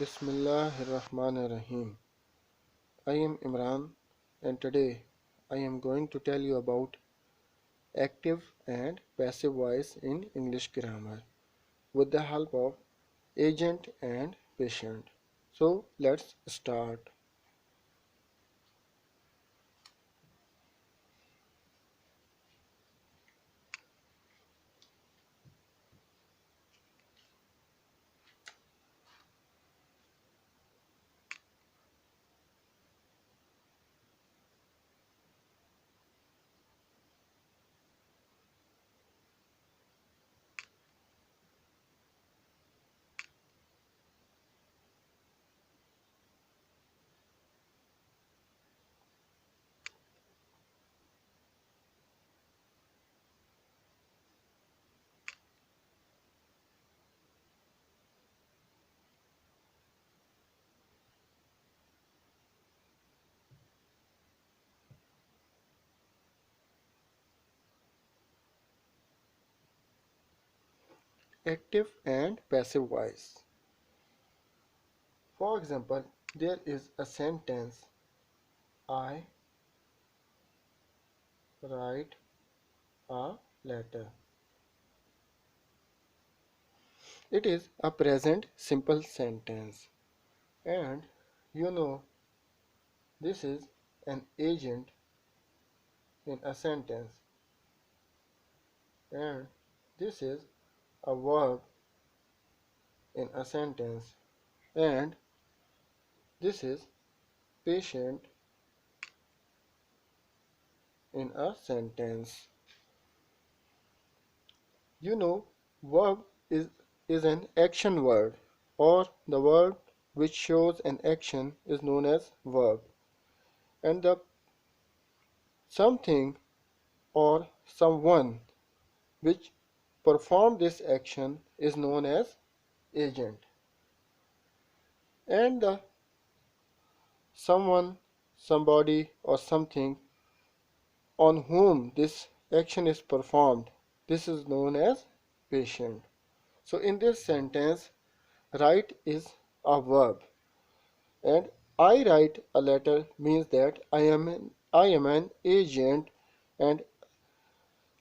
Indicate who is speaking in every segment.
Speaker 1: Bismillahirrahmanirrahim. I am Imran and today I am going to tell you about active and passive voice in English grammar with the help of agent and patient. So let's start. Active and passive voice. For example, there is a sentence: I write a letter. It is a present simple sentence, and you know this is an agent in a sentence, and this is a verb in a sentence, and this is patient in a sentence. You know, verb is an action word, or the word which shows an action is known as verb, and the something or someone which perform this action is known as agent, and the someone, somebody or something on whom this action is performed, this is known as patient. So in this sentence, write is a verb, and I write a letter means that I am an agent, and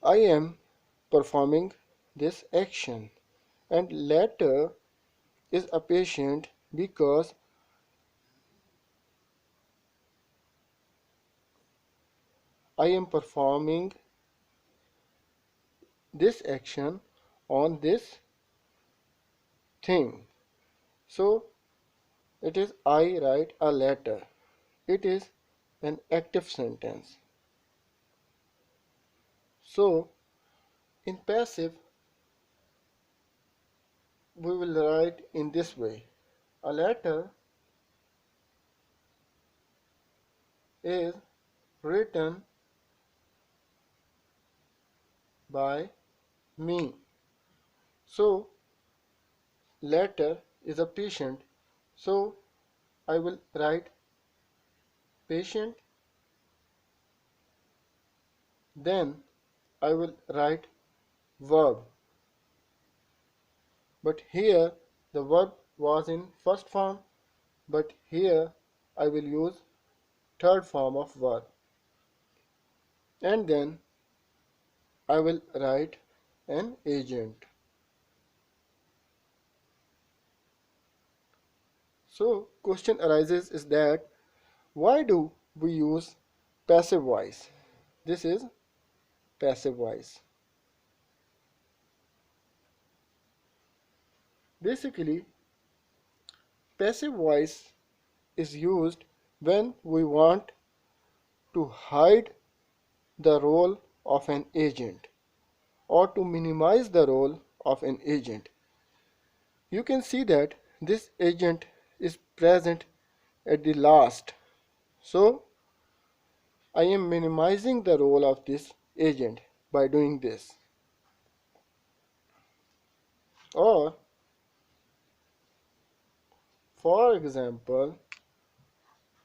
Speaker 1: I am performing this action. And letter is a patient because I am performing this action on this thing. So it is I write a letter. It is an active sentence. So in passive, we will write in this way: a letter is written by me. So letter is a patient. So I will write patient, then I will write verb. But here the verb was in first form, but here I will use third form of verb. And then I will write an agent. So question arises is that why do we use passive voice? This is passive voice. Basically, passive voice is used when we want to hide the role of an agent or to minimize the role of an agent. You can see that this agent is present at the last. So I am minimizing the role of this agent by doing this. Or for example,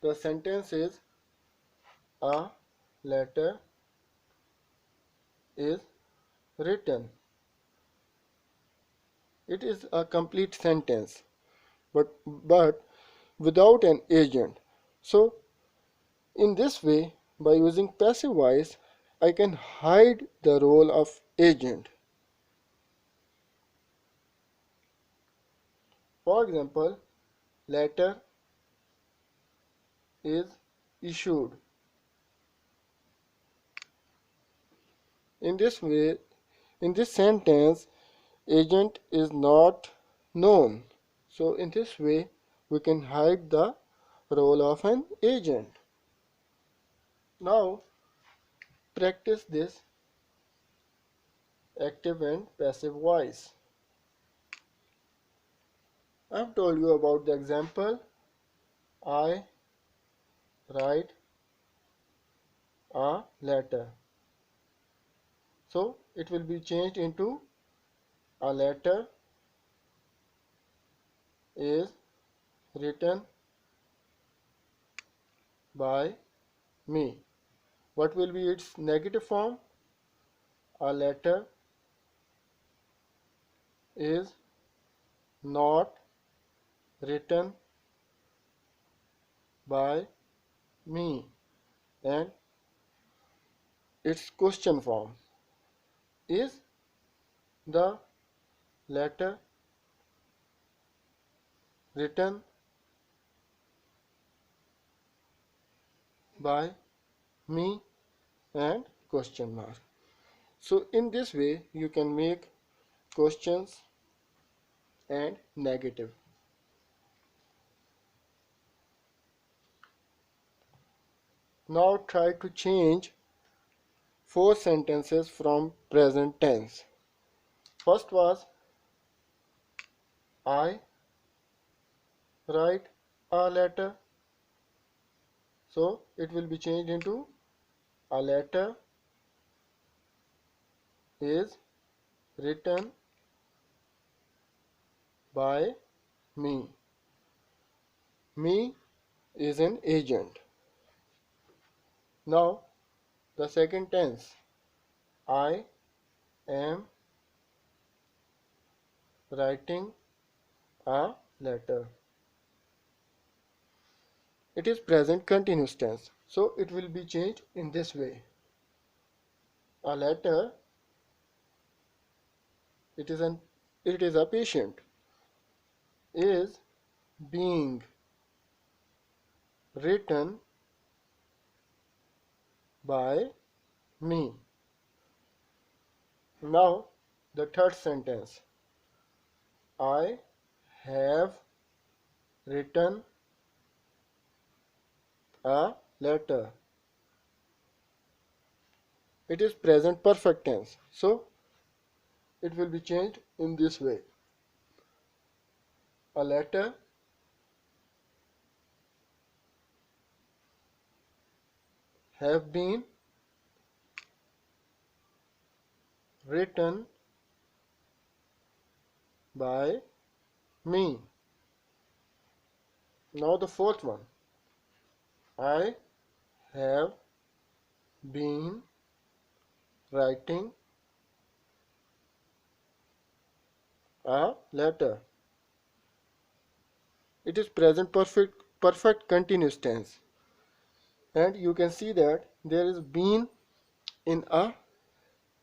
Speaker 1: the sentence is a letter is written. It is a complete sentence. but without an agent. So in this way, by using passive voice, I can hide the role of agent. For example, letter is issued. In this way, in this sentence, agent is not known. So in this way, we can hide the role of an agent. Now, practice this active and passive voice. I've told you about the example. I write a letter. So it will be changed into a letter is written by me. What will be its negative form? A letter is not written by me, and its question form is the letter written by me and question mark. So in this way you can make questions and negative. Now try to change four sentences from present tense. First was I write a letter. So it will be changed into a letter is written by me. Me is an agent. Now the second tense, I am writing a letter. It is present continuous tense. So it will be changed in this way. A letter, it is a patient, is being written by me. Now the third sentence, I have written a letter. It is present perfect tense. So it will be changed in this way. A letter have been written by me. Now the fourth one, I have been writing a letter. It is present perfect continuous tense, and you can see that there is been in a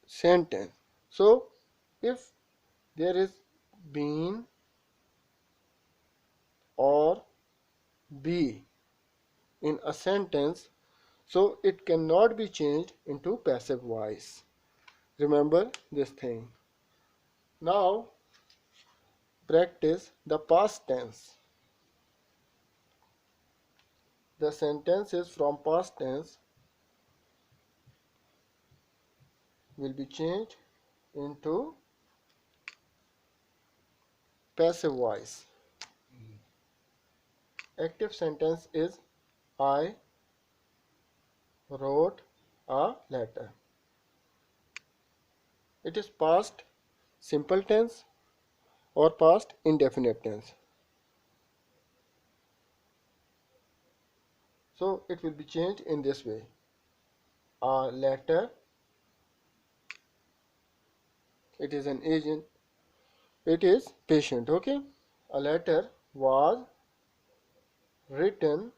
Speaker 1: sentence. So if there is been or be in a sentence, so it cannot be changed into passive voice. Remember this thing. Now practice the past tense. The sentences from past tense will be changed into passive voice. Active sentence is I wrote a letter. It is past simple tense or past indefinite tense. So it will be changed in this way. A letter, it is an agent, it is patient, okay? A letter was written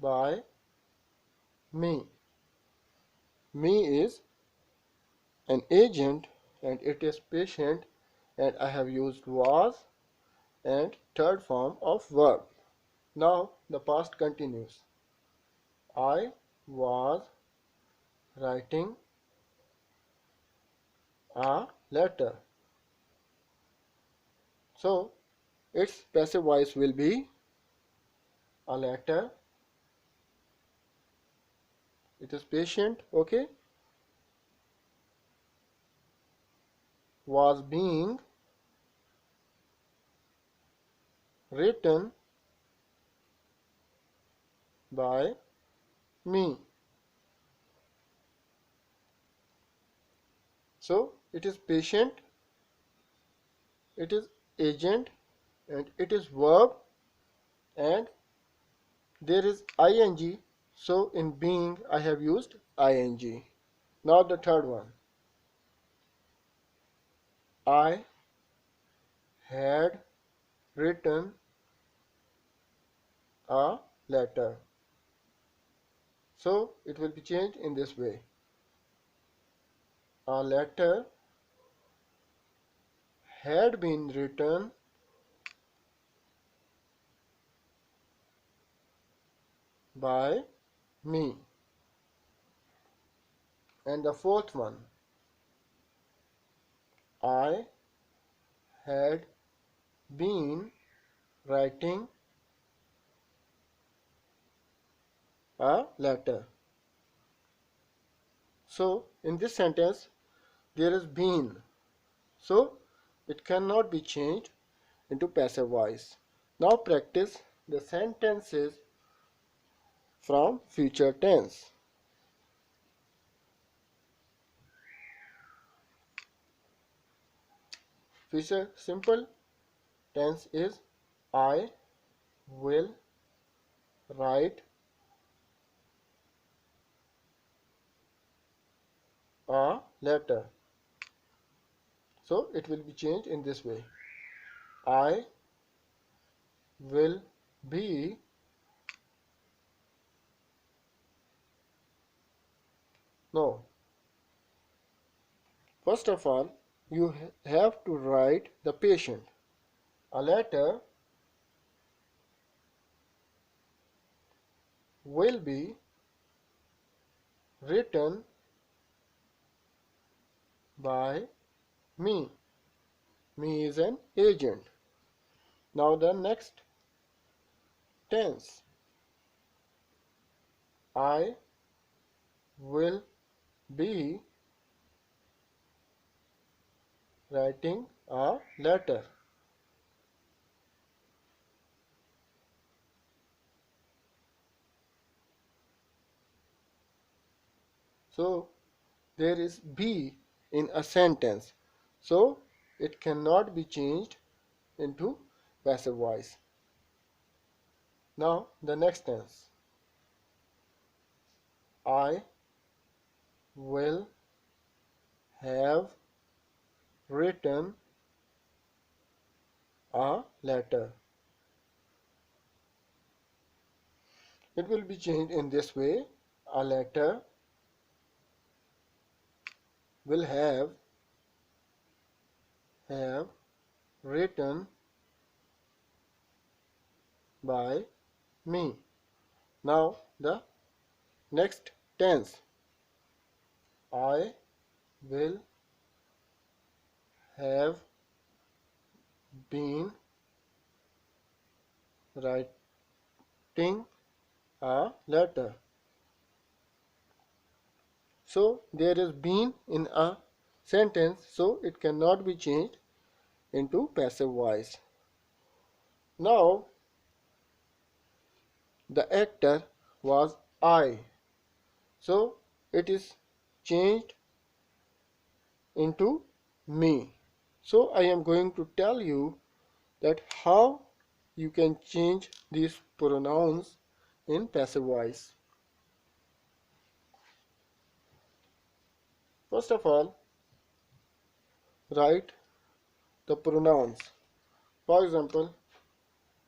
Speaker 1: by me. Me is an agent and it is patient, and I have used was and third form of verb. Now the past continues. I was writing a letter. So its passive voice will be a letter. It is patient, okay? Was being written by me. So it is patient, it is agent, and it is verb, and there is ing. So in being I have used ing. Now the third one. I had written a letter. So it will be changed in this way. A letter had been written by me. And the fourth one. I had been writing a letter. So in this sentence there is been. So it cannot be changed into passive voice. Now practice the sentences from future tense. Future simple tense is I will write a letter. So it will be changed in this way. I will be no. First of all, you have to write the patient. A letter will be written by me. Me is an agent. Now the next tense. I will be writing a letter. So there is be in a sentence. So it cannot be changed into passive voice. Now the next tense. I will have written a letter. It will be changed in this way. A letter will have written by me. Now the next tense. I will have been writing a letter. So there is been in a sentence, so it cannot be changed into passive voice. Now the actor was I. So it is changed into me. So I am going to tell you that how you can change these pronouns in passive voice. First of all, write the pronouns. For example,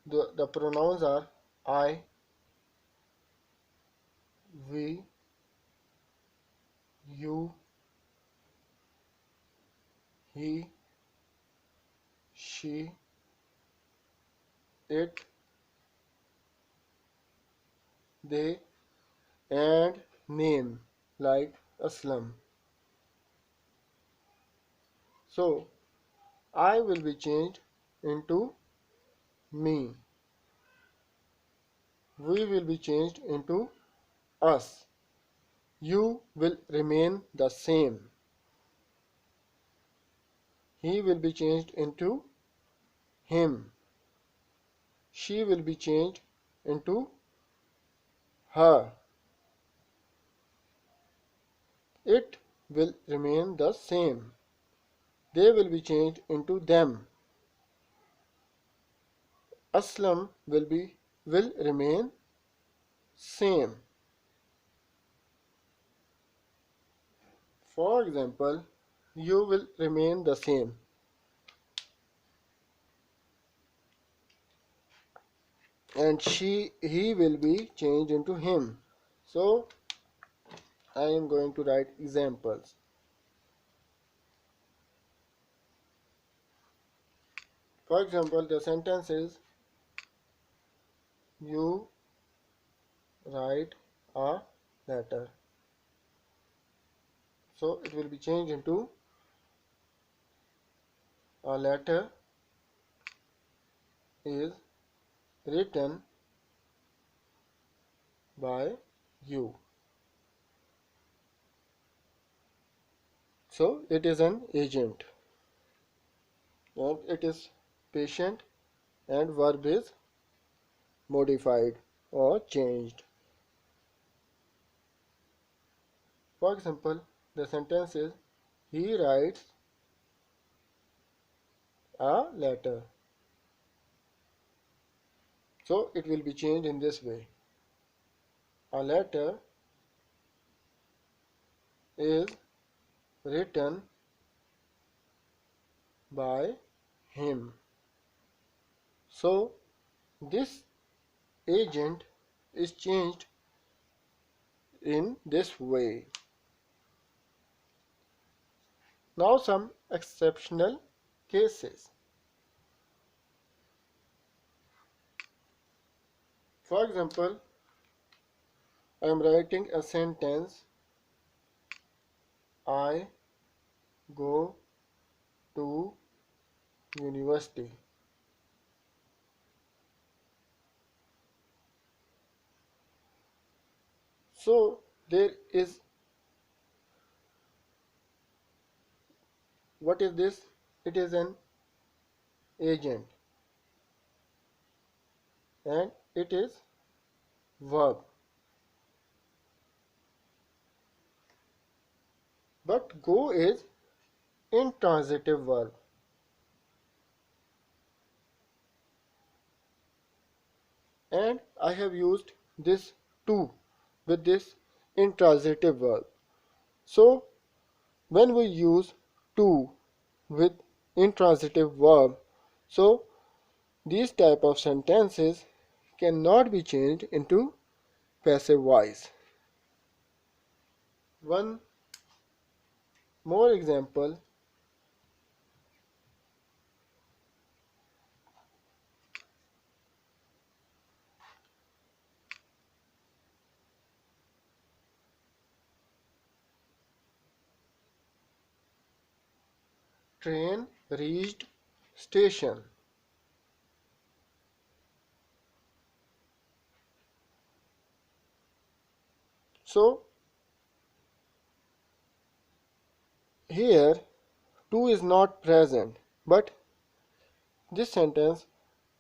Speaker 1: the pronouns are I, we, you, he, she, it, they, and name like Aslam. So I will be changed into me. We will be changed into us. You will remain the same. He will be changed into him. She will be changed into her. It will remain the same. They will be changed into them. Aslam will remain same. For example, you will remain the same. And he will be changed into him. So I am going to write examples. For example, the sentence is you write a letter. So it will be changed into a letter is written by you. So it is an agent and it is patient and verb is modified or changed. For example, the sentence is he writes a letter. So it will be changed in this way. A letter is written by him. So this agent is changed in this way. Now some exceptional cases. For example, I am writing a sentence I go to university. So there is, what is this? It is an agent and it is verb. But go is intransitive verb. And I have used this to with this intransitive verb. So when we use to with intransitive verb, so these type of sentences cannot be changed into passive voice. One more example. Train reached station. So here to is not present, but this sentence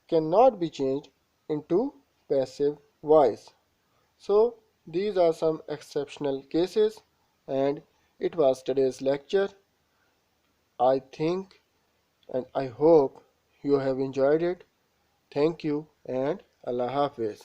Speaker 1: cannot be changed into passive voice. So these are some exceptional cases and it was today's lecture. I think and I hope you have enjoyed it. Thank you and Allah Hafiz.